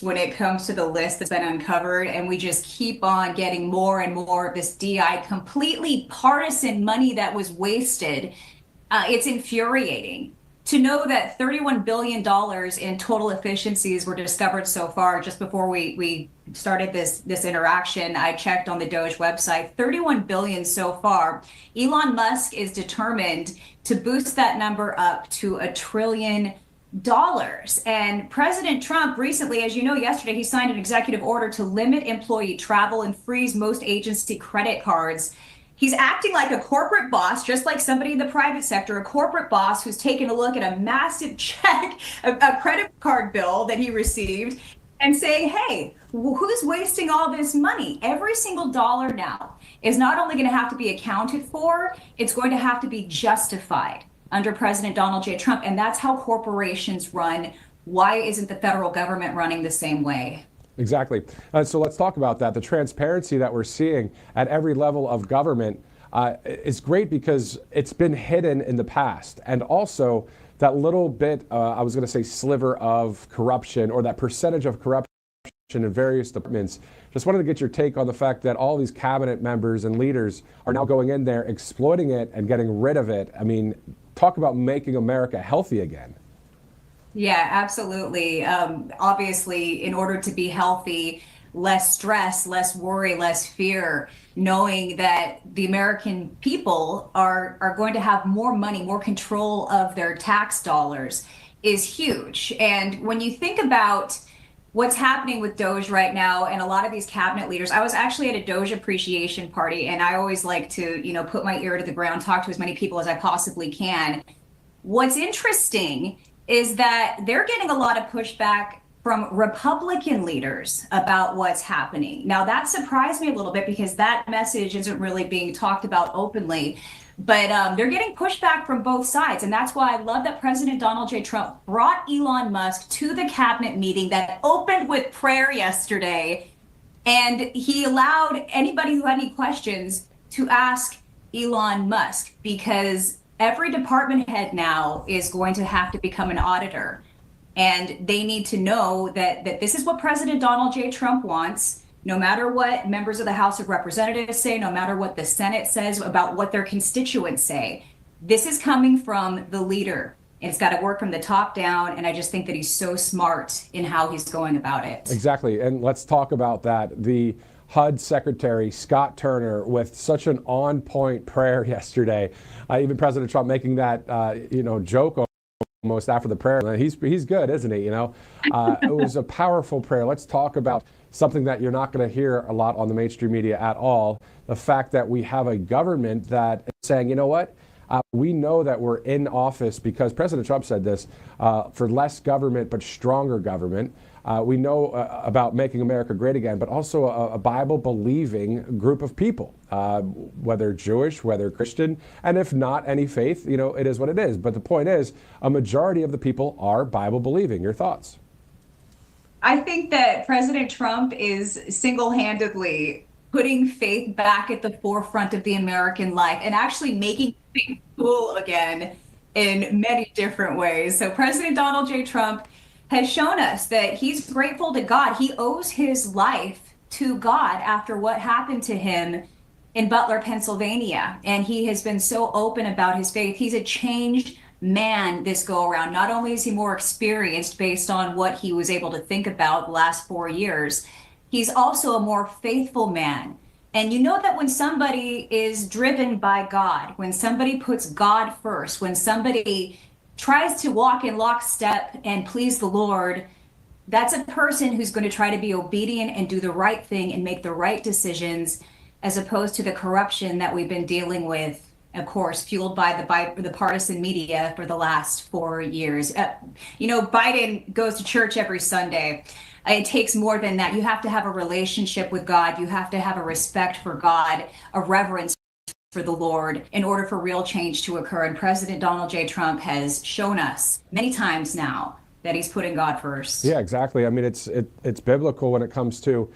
when it comes to the list that's been uncovered, and we just keep on getting more and more of this DI, completely partisan money that was wasted. It's infuriating to know that $31 billion in total efficiencies were discovered so far. Just before we started this interaction, I checked on the Doge website, 31 billion so far. Elon Musk is determined to boost that number up to $1 trillion. And President Trump recently, as you know, yesterday, he signed an executive order to limit employee travel and freeze most agency credit cards. He's acting like a corporate boss, just like somebody in the private sector, a corporate boss who's taken a look at a massive check, a credit card bill that he received, and saying, hey, who's wasting all this money? Every single dollar now is not only going to have to be accounted for, it's going to have to be justified under President Donald J. Trump. And that's how corporations run. Why isn't the federal government running the same way? Exactly. So let's talk about that. The transparency that we're seeing at every level of government is great because it's been hidden in the past. And also that little bit, I was going to say sliver of corruption, or that percentage of corruption in various departments. Just wanted to get your take on the fact that all these cabinet members and leaders are now going in there, exploiting it and getting rid of it. I mean, talk about making America healthy again. Yeah, absolutely. Obviously, in order to be healthy, less stress, less worry, less fear, knowing that the American people are going to have more money, more control of their tax dollars is huge. And when you think about what's happening with Doge right now and a lot of these cabinet leaders, I was actually at a Doge appreciation party, and I always like to, put my ear to the ground, talk to as many people as I possibly can. What's interesting is that they're getting a lot of pushback from Republican leaders about what's happening. Now, that surprised me a little bit because that message isn't really being talked about openly, but they're getting pushback from both sides. And that's why I love that President Donald J. Trump brought Elon Musk to the cabinet meeting that opened with prayer yesterday. And he allowed anybody who had any questions to ask Elon Musk, because every department head now is going to have to become an auditor. And they need to know that this is what President Donald J. Trump wants, no matter what members of the House of Representatives say, no matter what the Senate says about what their constituents say. This is coming from the leader. And it's got to work from the top down. And I just think that he's so smart in how he's going about it. Exactly. And let's talk about that. The HUD Secretary Scott Turner with such an on-point prayer yesterday. Even President Trump making that joke almost after the prayer. He's good, isn't he? It was a powerful prayer. Let's talk about something that you're not going to hear a lot on the mainstream media at all. The fact that we have a government that is saying, you know what? We know that we're in office because President Trump said this, for less government but stronger government. We know about making America great again, but also a Bible-believing group of people, whether Jewish, whether Christian, and if not any faith, it is what it is. But the point is, a majority of the people are Bible-believing. Your thoughts? I think that President Trump is single-handedly putting faith back at the forefront of the American life and actually making things cool again in many different ways. So President Donald J. Trump has shown us that he's grateful to God. He owes his life to God after what happened to him in Butler, Pennsylvania. And he has been so open about his faith. He's a changed man this go around. Not only is he more experienced based on what he was able to think about the last 4 years, he's also a more faithful man. And you know that when somebody is driven by God, when somebody puts God first, when somebody tries to walk in lockstep and please the Lord, that's a person who's going to try to be obedient and do the right thing and make the right decisions, as opposed to the corruption that we've been dealing with, of course, fueled by the partisan media for the last 4 years. Biden goes to church every Sunday. It takes more than that. You have to have a relationship with God. You have to have a respect for God, a reverence for the Lord in order for real change to occur. And President Donald J. Trump has shown us many times now that he's putting God first. Yeah, exactly. I mean, it's biblical when it comes to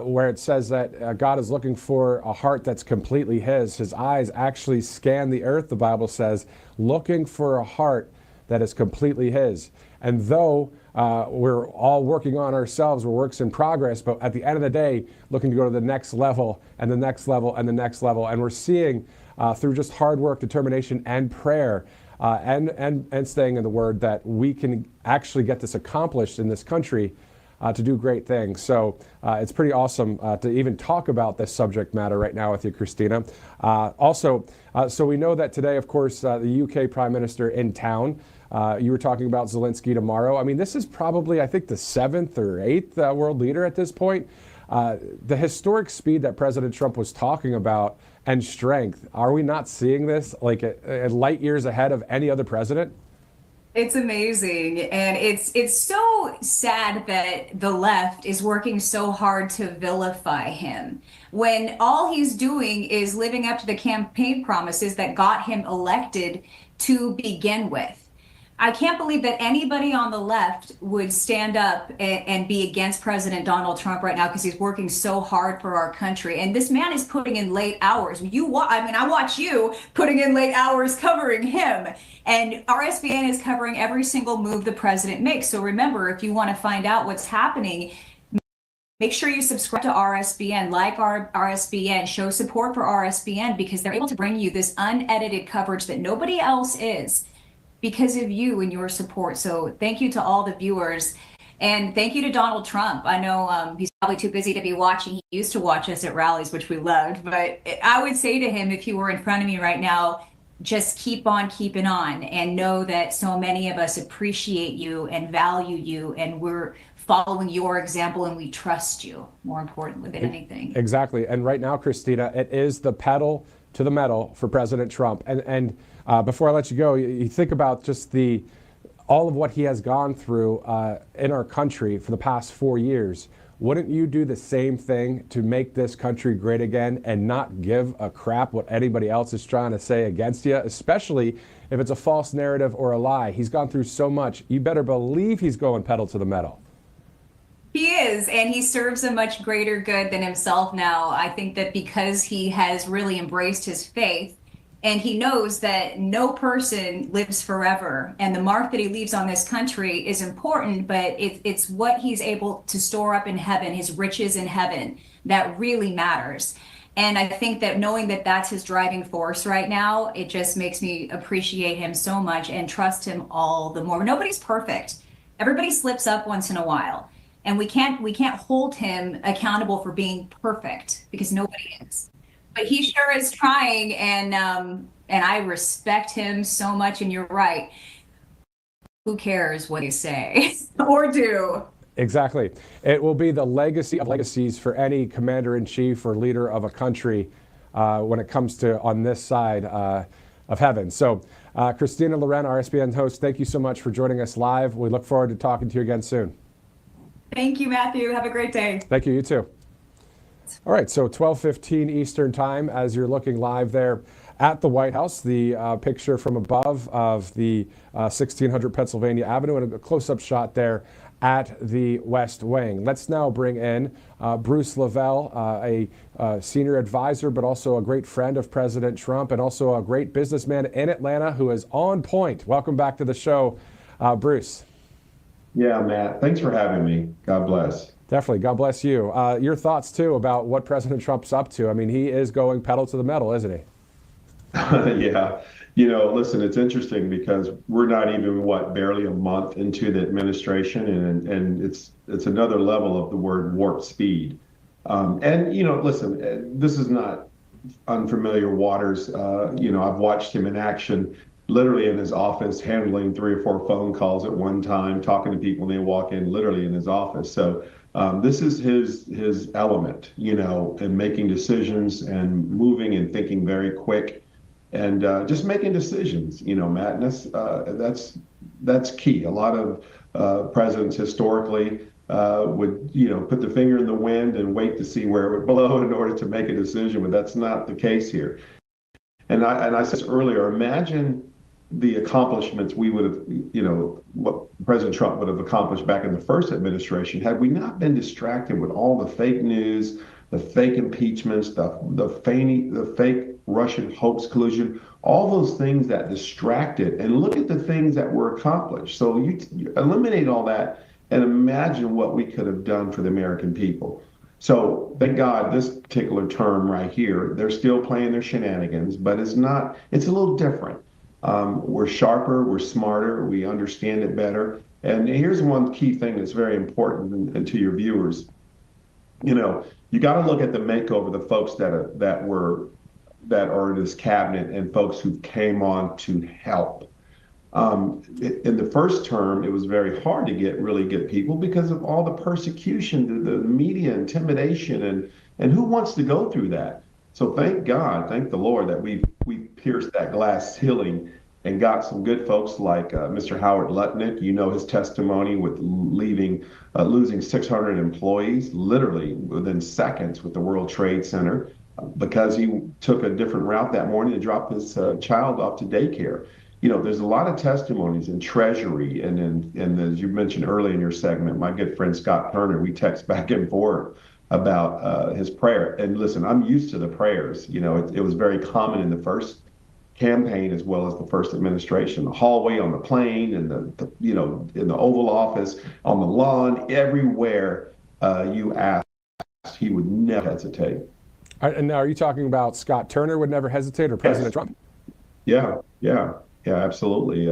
where it says that God is looking for a heart that's completely his. His eyes actually scan the earth, the Bible says, looking for a heart that is completely his. And though we're all working on ourselves. We're works in progress, but at the end of the day, looking to go to the next level and the next level and the next level. And we're seeing through just hard work, determination, and prayer, and staying in the Word, that we can actually get this accomplished in this country to do great things. So it's pretty awesome to even talk about this subject matter right now with you, Christina. So we know that today, of course, the UK Prime Minister in town. You were talking about Zelensky tomorrow. I mean, this is probably, I think, the 7th or 8th world leader at this point. The historic speed that President Trump was talking about and strength, are we not seeing this like light years ahead of any other president? It's amazing. And it's so sad that the left is working so hard to vilify him when all he's doing is living up to the campaign promises that got him elected to begin with. I can't believe that anybody on the left would stand up and be against President Donald Trump right now because he's working so hard for our country. And this man is putting in late hours. I watch you putting in late hours covering him. And RSBN is covering every single move the president makes. So remember, if you want to find out what's happening, make sure you subscribe to RSBN, like our RSBN, show support for RSBN, because they're able to bring you this unedited coverage that nobody else is, because of you and your support. So thank you to all the viewers, and thank you to Donald Trump. I know he's probably too busy to be watching. He used to watch us at rallies, which we loved, but I would say to him, if he were in front of me right now, just keep on keeping on, and know that so many of us appreciate you and value you, and we're following your example, and we trust you more importantly than anything. Exactly. And right now, Christina, it is the pedal to the metal for President Trump. And before I let you go, you think about just all of what he has gone through in our country for the past 4 years. Wouldn't you do the same thing to make this country great again and not give a crap what anybody else is trying to say against you, especially if it's a false narrative or a lie? He's gone through so much. You better believe he's going pedal to the metal. He is, and he serves a much greater good than himself now. I think that because he has really embraced his faith, and he knows that no person lives forever, and the mark that he leaves on this country is important, but it's what he's able to store up in heaven, his riches in heaven, that really matters. And I think that knowing that that's his driving force right now, it just makes me appreciate him so much and trust him all the more. Nobody's perfect. Everybody slips up once in a while. And we can't hold him accountable for being perfect, because nobody is. But he sure is trying, and I respect him so much. And you're right. Who cares what they say or do? Exactly. It will be the legacy of legacies for any commander-in-chief or leader of a country when it comes to on this side of heaven. So, Christina Loren, RSBN host, thank you so much for joining us live. We look forward to talking to you again soon. Thank you, Matthew. Have a great day. Thank you. You too. All right. So 12:15 Eastern time, as you're looking live there at the White House, the picture from above of the 1600 Pennsylvania Avenue, and a close-up shot there at the West Wing. Let's now bring in Bruce Lavelle, a senior advisor, but also a great friend of President Trump, and also a great businessman in Atlanta who is on point. Welcome back to the show, Bruce. Yeah, Matt, thanks for having me. God bless. Definitely. God bless you. Your thoughts, too, about what President Trump's up to. I mean, he is going pedal to the metal, isn't he? Yeah. Listen, it's interesting because we're not even, barely a month into the administration, and it's another level of the word warp speed. Listen, this is not unfamiliar waters. I've watched him in action, literally in his office, handling 3 or 4 phone calls at one time, talking to people when they walk in, literally in his office. So this is his element, and making decisions and moving and thinking very quick, and just making decisions, Matt. And that's key. A lot of presidents historically would, put the finger in the wind and wait to see where it would blow in order to make a decision, but that's not the case here. And I said earlier, imagine the accomplishments we would have, what President Trump would have accomplished back in the first administration had we not been distracted with all the fake news, the fake impeachments, the fake Russian hoax collusion, all those things that distracted, and look at the things that were accomplished. So you eliminate all that and imagine what we could have done for the American people. So thank God this particular term right here, they're still playing their shenanigans, but it's a little different. We're sharper, we're smarter, we understand it better. And here's one key thing that's very important and to your viewers. You got to look at the makeover, the folks that are in this cabinet and folks who came on to help. In the first term, it was very hard to get really good people because of all the persecution, the media intimidation, and who wants to go through that? So thank God, thank the Lord that we pierced that glass ceiling and got some good folks like Mr. Howard Lutnick. You know his testimony with losing 600 employees literally within seconds with the World Trade Center because he took a different route that morning and dropped his child off to daycare. There's a lot of testimonies in Treasury and as you mentioned early in your segment, my good friend Scott Turner, we text back and forth about his prayer. And listen, I'm used to the prayers. It was very common in the first campaign as well as the first administration. The hallway, on the plane, and in the Oval Office, on the lawn, everywhere you asked, he would never hesitate. And now, are you talking about Scott Turner would never hesitate, or President Yes. Trump? Yeah, absolutely.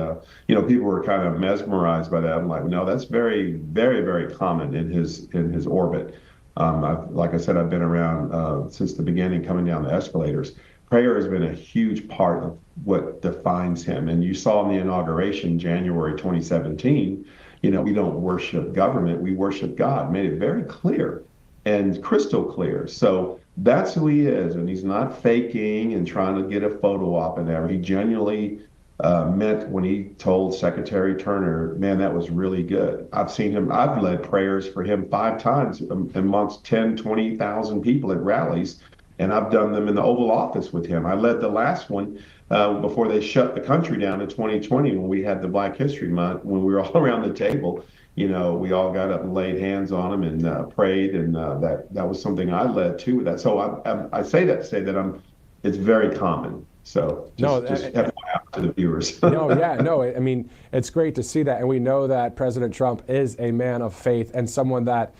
People were kind of mesmerized by that. I'm like, no, that's very, very, very common in his orbit. Like I said, I've been around since the beginning, coming down the escalators. Prayer has been a huge part of what defines him. And you saw in the inauguration, January 2017, we don't worship government, we worship God. Made it very clear and crystal clear. So that's who he is. And he's not faking and trying to get a photo op and everything. He genuinely meant when he told Secretary Turner, man, that was really good. I've led prayers for him 5 times amongst 10, 20,000 people at rallies. And I've done them in the Oval Office with him. I led the last one before they shut the country down in 2020 when we had the Black History Month, when we were all around the table. We all got up and laid hands on him and prayed, and that was something I led too. With that, so I say that to say that it's very common. So just FYI to the viewers. No. I mean, it's great to see that, and we know that President Trump is a man of faith and someone that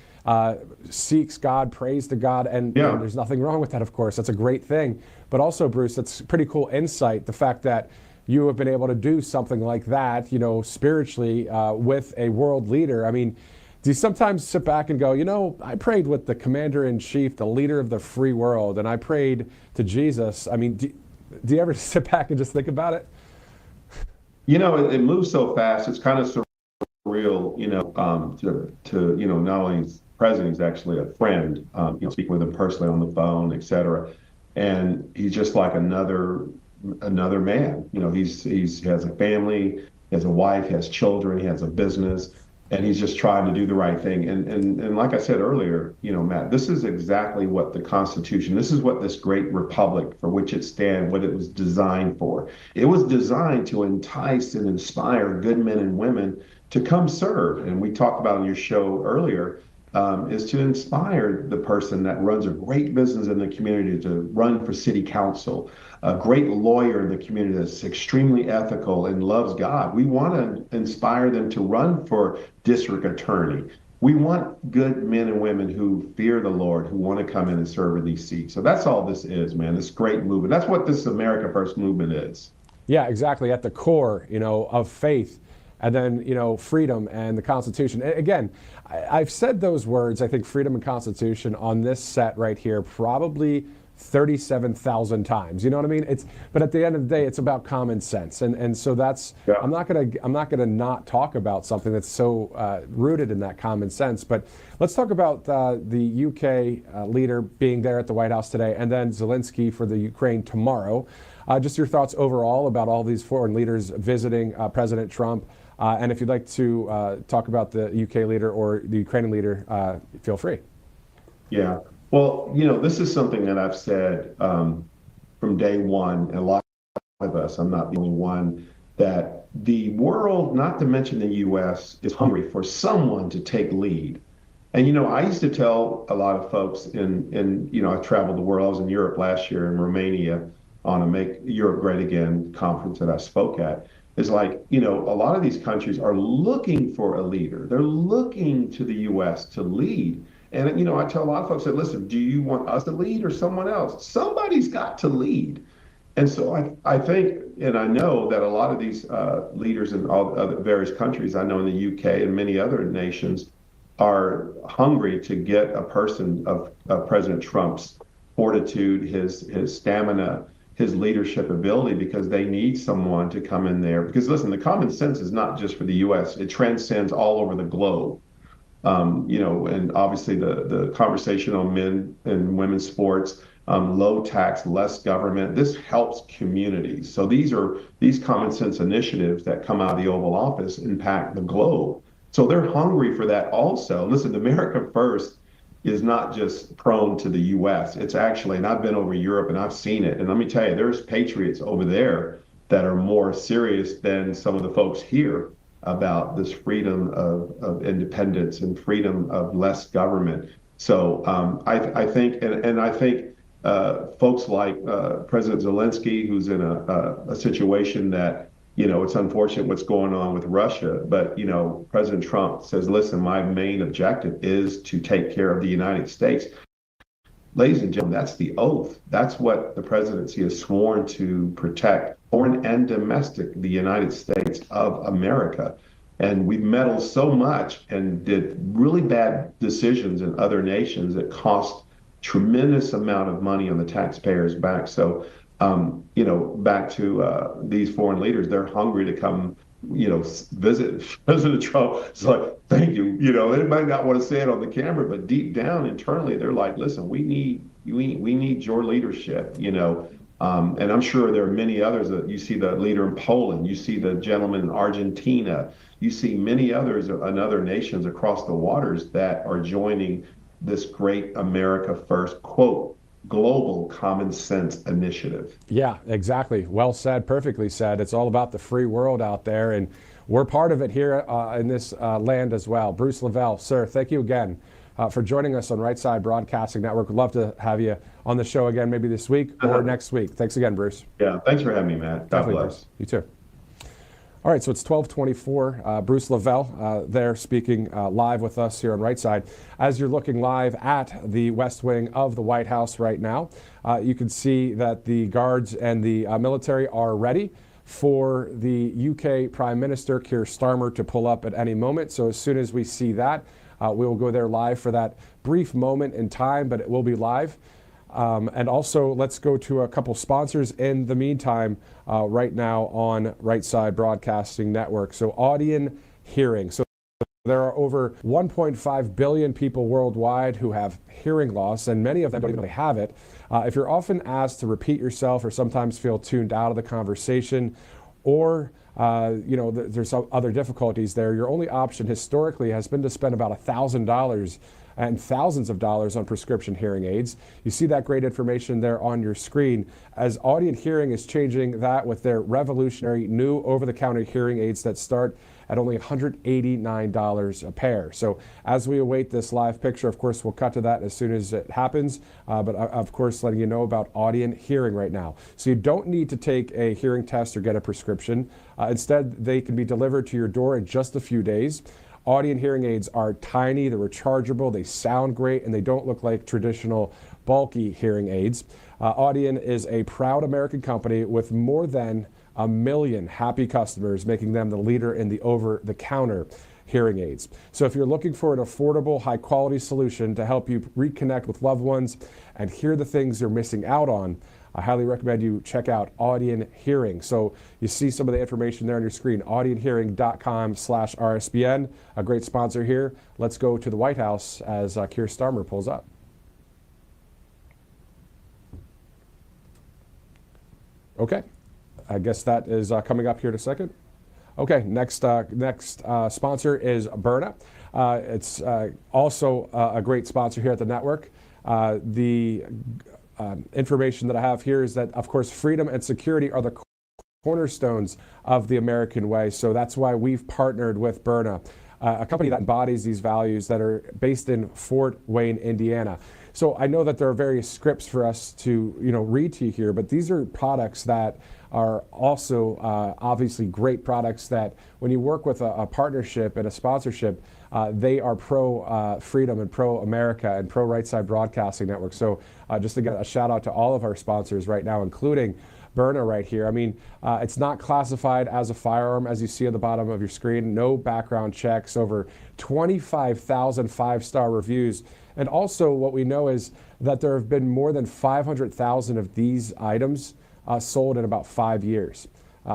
seeks God, prays to God, and there's nothing wrong with that, of course. That's a great thing. But also, Bruce, that's pretty cool insight, the fact that you have been able to do something like that, spiritually with a world leader. I mean, do you sometimes sit back and go, I prayed with the commander-in-chief, the leader of the free world, and I prayed to Jesus. I mean, do you ever sit back and just think about it? It moves so fast. It's kind of surreal, to not only his president, he's actually a friend, speaking with him personally on the phone, et cetera. And he's just like another man. He has a family, he has a wife, he has children, he has a business, and he's just trying to do the right thing. And like I said earlier, Matt, this is exactly what the Constitution, this is what this great republic for which it stands, what it was designed for. It was designed to entice and inspire good men and women to come serve. And we talked about on your show earlier, is to inspire the person that runs a great business in the community to run for city council, a great lawyer in the community that's extremely ethical and loves God. We want to inspire them to run for district attorney. We want good men and women who fear the Lord, who want to come in and serve in these seats. So that's all this is, man. This great movement. That's what this America First movement is. Yeah, exactly. At the core, of faith, and then, freedom and the Constitution. Again, I've said those words, I think freedom and Constitution, on this set right here probably 37,000 times. You know what I mean? But at the end of the day, it's about common sense. And so I'm not gonna not talk about something that's so rooted in that common sense. But let's talk about the UK leader being there at the White House today, and then Zelensky for the Ukraine tomorrow. Just your thoughts overall about all these foreign leaders visiting President Trump. And if you'd like to talk about the UK leader or the Ukrainian leader, feel free. Yeah. Well, this is something that I've said from day one, and a lot of us, I'm not the only one, that the world, not to mention the U.S., is hungry for someone to take lead. And I used to tell a lot of folks I traveled the world. I was in Europe last year in Romania on a Make Europe Great Again conference that I spoke at. Is like, a lot of these countries are looking for a leader. They're looking to the US to lead. And I tell a lot of folks that, listen, do you want us to lead or someone else? Somebody's got to lead. And so I think, and I know that a lot of these leaders in all the other various countries, I know in the UK and many other nations, are hungry to get a person of President Trump's fortitude, his stamina, his leadership ability, because they need someone to come in there. Because listen, the common sense is not just for the US, it transcends all over the globe. And obviously the conversation on men and women's sports, low tax, less government, this helps communities. So these common sense initiatives that come out of the Oval Office impact the globe. So they're hungry for that also. Listen, America First is not just prone to the US. It's actually, and I've been over Europe and I've seen it. And let me tell you, there's patriots over there that are more serious than some of the folks here about this freedom of independence and freedom of less government. So I think, and I think folks like President Zelensky, who's in a situation that, it's unfortunate what's going on with Russia, but, President Trump says, listen, my main objective is to take care of the United States. Ladies and gentlemen, that's the oath. That's what the presidency has sworn to protect, foreign and domestic, the United States of America. And we've meddled so much and did really bad decisions in other nations that cost tremendous amount of money on the taxpayers' back. So, back to these foreign leaders, they're hungry to come, visit President Trump. It's like, thank you. They might not want to say it on the camera, but deep down internally, they're like, listen, we need your leadership. And I'm sure there are many others. That you see the leader in Poland, you see the gentleman in Argentina, you see many others in other nations across the waters that are joining this great America First, quote, global common sense initiative. Yeah, exactly. Well said, perfectly said. It's all about the free world out there, and we're part of it here in this land as well. Bruce Lavelle, sir, thank you again for joining us on Right Side Broadcasting Network. We'd love to have you on the show again, maybe this week or next week. Thanks again, Bruce. Yeah, thanks for having me, Matt. God Definitely, bless. Bruce. You too. All right, so it's 12:24. Bruce Lavelle there speaking live with us here on Right Side. As you're looking live at the West Wing of the White House right now, you can see that the guards and the military are ready for the UK Prime Minister, Keir Starmer, to pull up at any moment. So as soon as we see that, we will go there live for that brief moment in time, but it will be live. And also, let's go to a couple sponsors in the meantime right now on Right Side Broadcasting Network. So Audion Hearing. So there are over 1.5 billion people worldwide who have hearing loss, and many of them don't even really have it. If you're often asked to repeat yourself or sometimes feel tuned out of the conversation, or there's some other difficulties there, your only option historically has been to spend about $1,000 and thousands of dollars on prescription hearing aids. You see that great information there on your screen, as Audion Hearing is changing that with their revolutionary new over-the-counter hearing aids that start at only $189 a pair. So as we await this live picture, of course, we'll cut to that as soon as it happens, but of course, letting you know about Audion Hearing right now. So you don't need to take a hearing test or get a prescription. Instead, they can be delivered to your door in just a few days. Audion hearing aids are tiny, they're rechargeable, they sound great, and they don't look like traditional bulky hearing aids. Audion is a proud American company with more than 1 million happy customers, making them the leader in the over-the-counter hearing aids. So if you're looking for an affordable, high-quality solution to help you reconnect with loved ones and hear the things you're missing out on, I highly recommend you check out Audion Hearing. So you see some of the information there on your screen, audionhearing.com/RSBN, a great sponsor here. Let's go to the White House as Keir Starmer pulls up. Okay, I guess that is coming up here in a second. Okay, next sponsor is Byrna. It's also a great sponsor here at the network. The information that I have here is that, of course, freedom and security are the cornerstones of the American way. So that's why we've partnered with Byrna. a company that embodies these values that are based in Fort Wayne, Indiana. So I know that there are various scripts for us to, read to you here, but these are products that are also obviously great products that when you work with a partnership and a sponsorship, they are pro freedom and pro America and pro Right Side Broadcasting Network. So just to get a shout out to all of our sponsors right now, including Byrna right here. I mean, it's not classified as a firearm, as you see at the bottom of your screen. No background checks, over 25,000 five-star reviews. And also what we know is that there have been more than 500,000 of these items sold in about 5 years.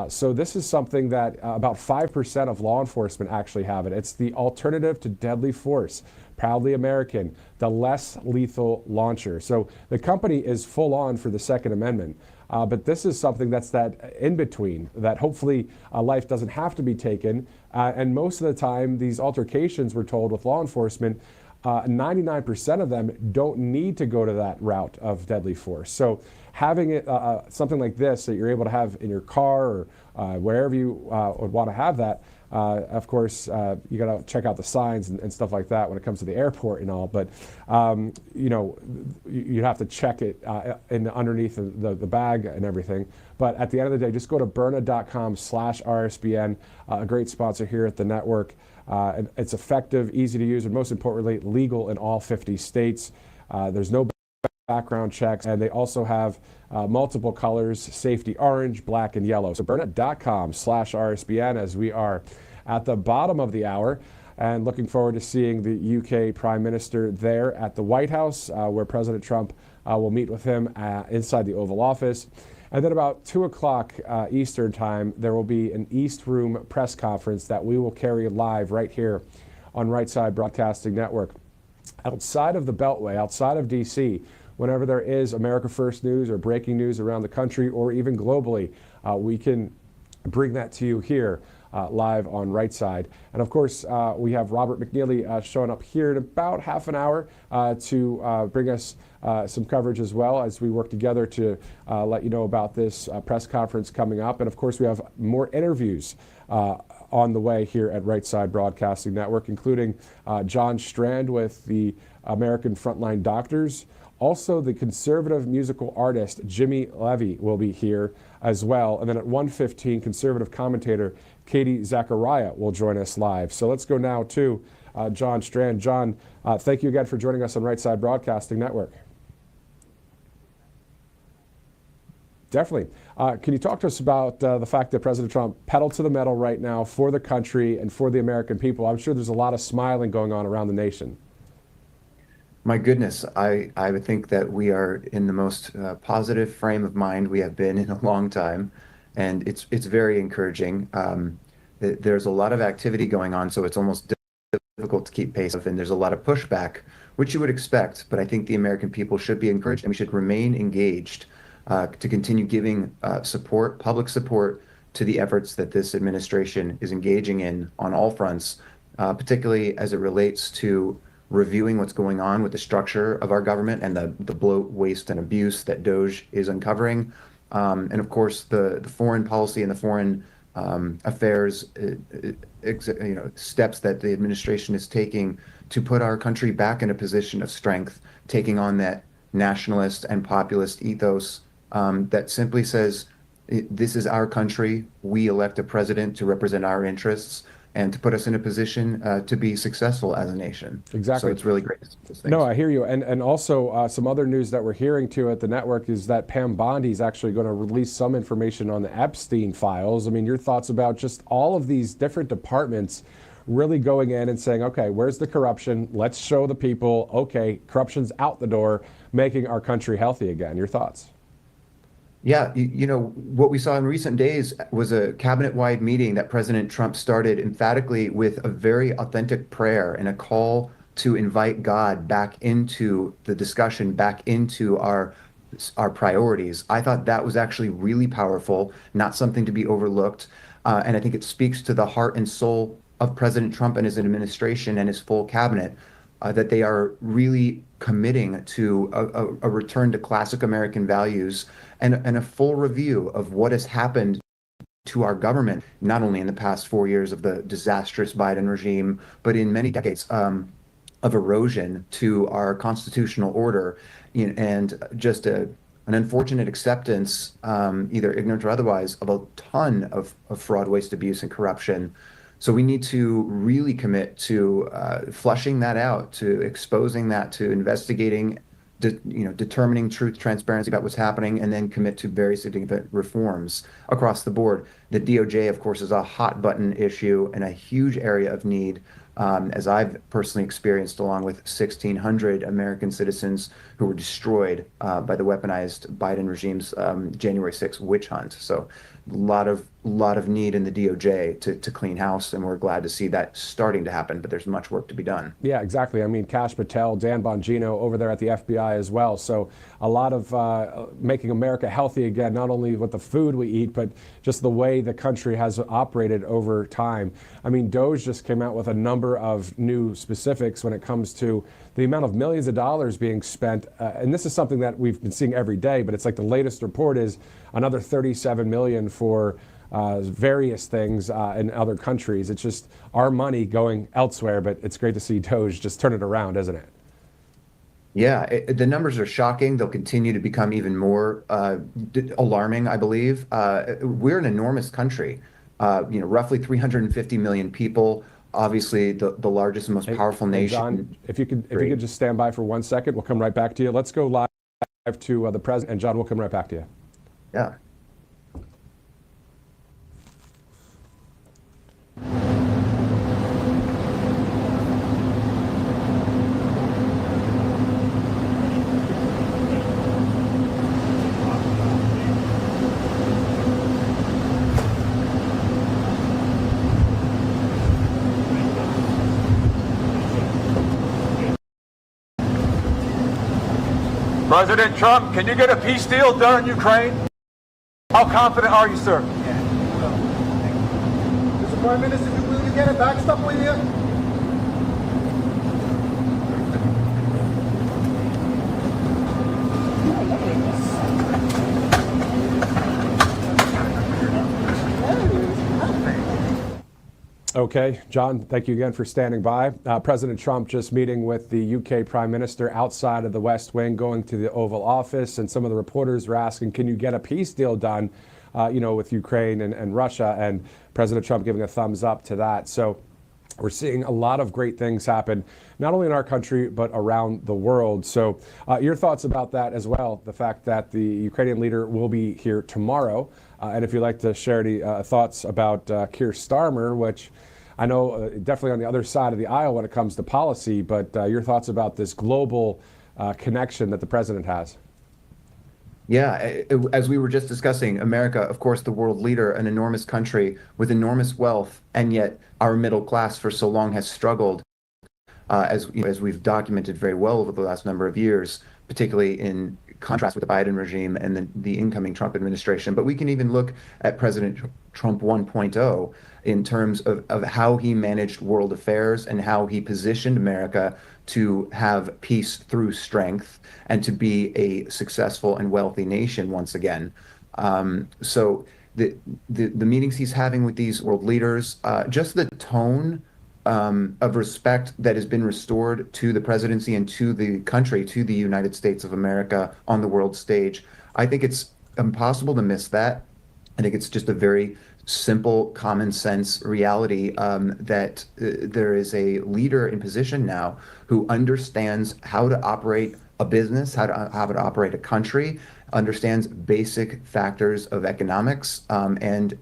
So this is something that about 5% of law enforcement actually have it. It's the alternative to deadly force, proudly American, the less lethal launcher. So the company is full on for the Second Amendment. But this is something that's that in between, that hopefully life doesn't have to be taken. And most of the time, these altercations, we're told, with law enforcement, 99% of them don't need to go to that route of deadly force. So having it, something like this that you're able to have in your car or wherever you would want to have that, of course, you got to check out the signs and stuff like that when it comes to the airport and all. But you have to check it underneath the bag and everything. But at the end of the day, just go to Byrna.com/RSBN, a great sponsor here at the network. It's effective, easy to use, and most importantly, legal in all 50 states. There's no background checks, and they also have multiple colors: safety orange, black, and yellow. So Byrna.com/RSBN, as we are at the bottom of the hour, and looking forward to seeing the UK Prime Minister there at the White House, where President Trump will meet with him inside the Oval Office. And then about 2 o'clock Eastern time, there will be an East Room press conference that we will carry live right here on Right Side Broadcasting Network. Outside of the Beltway, outside of D.C., whenever there is America First news or breaking news around the country or even globally, we can bring that to you here live on Right Side. And of course, we have Robert McNeely showing up here in about half an hour to bring us some coverage as well as we work together to let you know about this press conference coming up. And of course, we have more interviews on the way here at Right Side Broadcasting Network, including John Strand with the American Frontline Doctors. Also, the conservative musical artist Jimmy Levy will be here as well. And then at 1:15, conservative commentator Katie Zachariah will join us live. So let's go now to John Strand. John, thank you again for joining us on Right Side Broadcasting Network. Definitely. Can you talk to us about the fact that President Trump pedal to the metal right now for the country and for the American people? I'm sure there's a lot of smiling going on around the nation. My goodness, I would think that we are in the most positive frame of mind we have been in a long time, and it's very encouraging. There's a lot of activity going on, so it's almost difficult to keep pace of, and there's a lot of pushback, which you would expect, but I think the American people should be encouraged, and we should remain engaged to continue giving support, public support, to the efforts that this administration is engaging in on all fronts, particularly as it relates to reviewing what's going on with the structure of our government and the bloat, waste, and abuse that DOJ is uncovering. And of course, the foreign policy and the foreign affairs steps that the administration is taking to put our country back in a position of strength, taking on that nationalist and populist ethos that simply says, this is our country, we elect a president to represent our interests, and to put us in a position to be successful as a nation. Exactly. So it's really great. No, I hear you. And also some other news that we're hearing too at the network is that Pam Bondi is actually going to release some information on the Epstein files. I mean, your thoughts about just all of these different departments really going in and saying, okay, where's the corruption? Let's show the people, okay, corruption's out the door, making our country healthy again. Your thoughts? Yeah, what we saw in recent days was a cabinet-wide meeting that President Trump started emphatically with a very authentic prayer and a call to invite God back into the discussion, back into our priorities. I thought that was actually really powerful, not something to be overlooked. And I think it speaks to the heart and soul of President Trump and his administration and his full cabinet, that they are really committing to a return to classic American values and a full review of what has happened to our government, not only in the past 4 years of the disastrous Biden regime, but in many decades of erosion to our constitutional order, and just an unfortunate acceptance, either ignorant or otherwise, of a ton of fraud, waste, abuse, and corruption. So we need to really commit to flushing that out, to exposing that, to investigating, determining truth, transparency about what's happening, and then commit to very significant reforms across the board. The DOJ, of course, is a hot button issue and a huge area of need, as I've personally experienced, along with 1,600 American citizens who were destroyed by the weaponized Biden regime's January 6th witch hunt. So a lot of need in the DOJ to clean house, and we're glad to see that starting to happen, but there's much work to be done. Yeah, exactly. I mean, Kash Patel, Dan Bongino over there at the FBI as well. So a lot of making America healthy again, not only with the food we eat, but just the way the country has operated over time. I mean, DOJ just came out with a number of new specifics when it comes to the amount of millions of dollars being spent. And this is something that we've been seeing every day, but it's like the latest report is another 37 million for various things in other countries. It's just our money going elsewhere, but it's great to see DOJ just turn it around, isn't it? Yeah, the numbers are shocking. They'll continue to become even more alarming, I believe. We're an enormous country, roughly 350 million people. Obviously, the largest and most powerful nation. John, if you could just stand by for 1 second, we'll come right back to you. Let's go live to the president, and John, we'll come right back to you. Yeah. President Trump, can you get a peace deal done in Ukraine? How confident are you, sir? Mr. Prime Minister, will you get a backstop with you? Okay, John, thank you again for standing by. President Trump just meeting with the UK Prime Minister outside of the West Wing, going to the Oval Office, and some of the reporters were asking, can you get a peace deal done, with Ukraine and Russia, and President Trump giving a thumbs up to that. So we're seeing a lot of great things happen, not only in our country, but around the world. So your thoughts about that as well, the fact that the Ukrainian leader will be here tomorrow. And if you'd like to share any thoughts about Keir Starmer, which I know definitely on the other side of the aisle when it comes to policy, but your thoughts about this global connection that the president has. Yeah, as we were just discussing, America, of course, the world leader, an enormous country with enormous wealth, and yet our middle class for so long has struggled, as we've documented very well over the last number of years, particularly in contrast with the Biden regime and the incoming Trump administration. But we can even look at President Trump 1.0 in terms of how he managed world affairs and how he positioned America to have peace through strength and to be a successful and wealthy nation once again. So the meetings he's having with these world leaders, just the tone of respect that has been restored to the presidency and to the country, to the United States of America on the world stage. I think it's impossible to miss that. I think it's just a very simple, common sense reality that there is a leader in position now who understands how to operate a business, how to operate a country, understands basic factors of economics and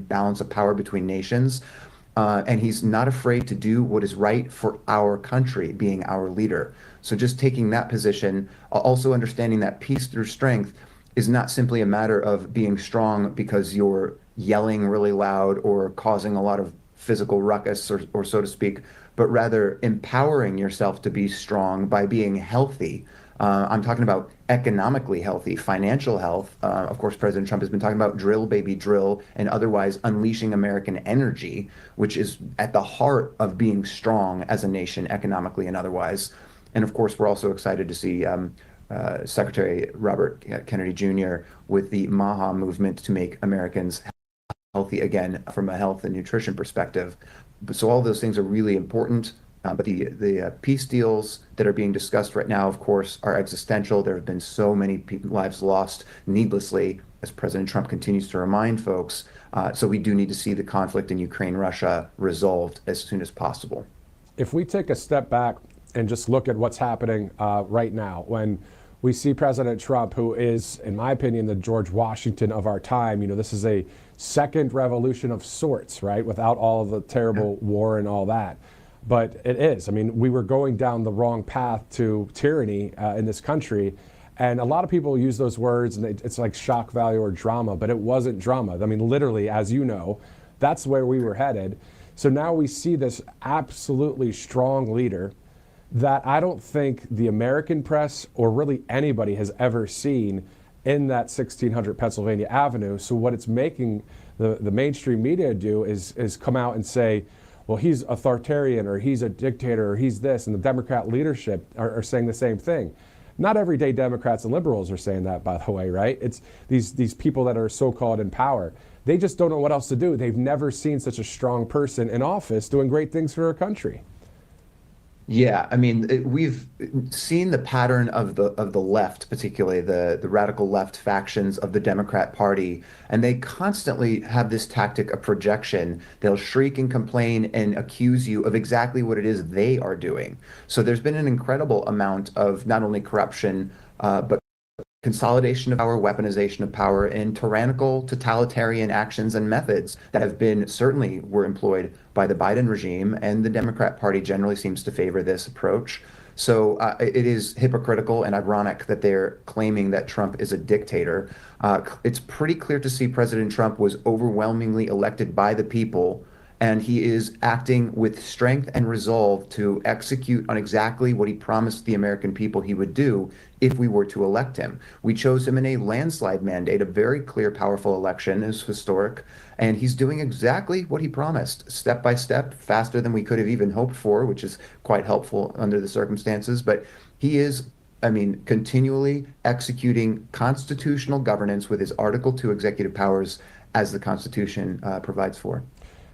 balance of power between nations. And he's not afraid to do what is right for our country, being our leader. So just taking that position, also understanding that peace through strength is not simply a matter of being strong because you're yelling really loud or causing a lot of physical ruckus, or so to speak, but rather empowering yourself to be strong by being healthy. I'm talking about economically healthy, financial health. Of course, President Trump has been talking about drill, baby, drill, and otherwise unleashing American energy, which is at the heart of being strong as a nation, economically and otherwise. And of course, we're also excited to see Secretary Robert Kennedy Jr. with the MAHA movement to make Americans healthy again from a health and nutrition perspective. So all those things are really important. But the peace deals that are being discussed right now, of course, are existential. There have been so many lives lost needlessly, as President Trump continues to remind folks. So we do need to see the conflict in Ukraine, Russia resolved as soon as possible. If we take a step back and just look at what's happening right now, when we see President Trump, who is, in my opinion, the George Washington of our time, this is a second revolution of sorts, right? Without all of the terrible war and all that. But it is. I mean, we were going down the wrong path to tyranny in this country. And a lot of people use those words and it's like shock value or drama, but it wasn't drama. I mean, literally, as you know, that's where we were headed. So now we see this absolutely strong leader that I don't think the American press or really anybody has ever seen in that 1600 Pennsylvania Avenue. So what it's making the mainstream media do is come out and say, well, he's authoritarian or he's a dictator or he's this, and the Democrat leadership are saying the same thing. Not everyday Democrats and liberals are saying that, by the way, right? It's these people that are so-called in power. They just don't know what else to do. They've never seen such a strong person in office doing great things for our country. Yeah, I mean, we've seen the pattern of the left, particularly the radical left factions of the Democrat Party, and they constantly have this tactic of projection. They'll shriek and complain and accuse you of exactly what it is they are doing. So there's been an incredible amount of not only corruption, but consolidation of power, weaponization of power, and tyrannical totalitarian actions and methods that have been certainly were employed by the Biden regime, and the Democrat Party generally seems to favor this approach. So it is hypocritical and ironic that they're claiming that Trump is a dictator. It's pretty clear to see President Trump was overwhelmingly elected by the people, and he is acting with strength and resolve to execute on exactly what he promised the American people he would do if we were to elect him. We chose him in a landslide mandate, a very clear, powerful election, is historic, and he's doing exactly what he promised, step by step, faster than we could have even hoped for, which is quite helpful under the circumstances. But he is, I mean, continually executing constitutional governance with his Article 2 executive powers as the Constitution provides for.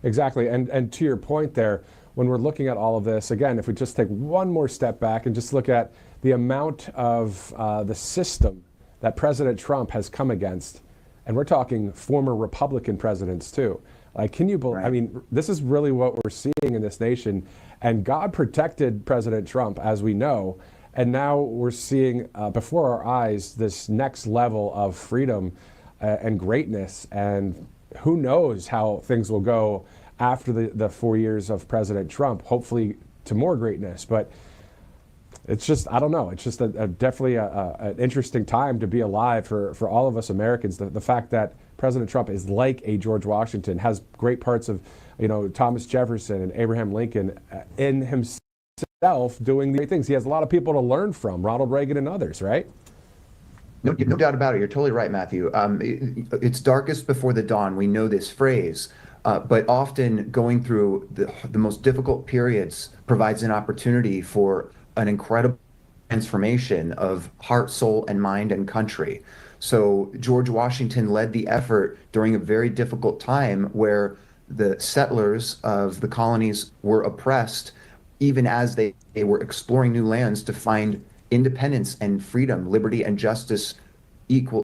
Exactly. And to your point there, when we're looking at all of this, again, if we just take one more step back and just look at the amount of the system that President Trump has come against, and we're talking former Republican presidents too. Like, can you believe, Right. I mean, this is really what we're seeing in this nation. And God protected President Trump, as we know. And now we're seeing before our eyes this next level of freedom and greatness. And who knows how things will go after the 4 years of President Trump, hopefully to more greatness. But it's just, I don't know, it's just definitely an interesting time to be alive for all of us Americans. The fact that President Trump is like a George Washington, has great parts of, Thomas Jefferson and Abraham Lincoln in himself doing the great things. He has a lot of people to learn from, Ronald Reagan and others, right? No doubt about it. You're totally right, Matthew. It's darkest before the dawn. We know this phrase, but often going through the most difficult periods provides an opportunity for an incredible transformation of heart, soul, and mind and country. So George Washington led the effort during a very difficult time where the settlers of the colonies were oppressed, even as they were exploring new lands to find independence and freedom, liberty and justice equal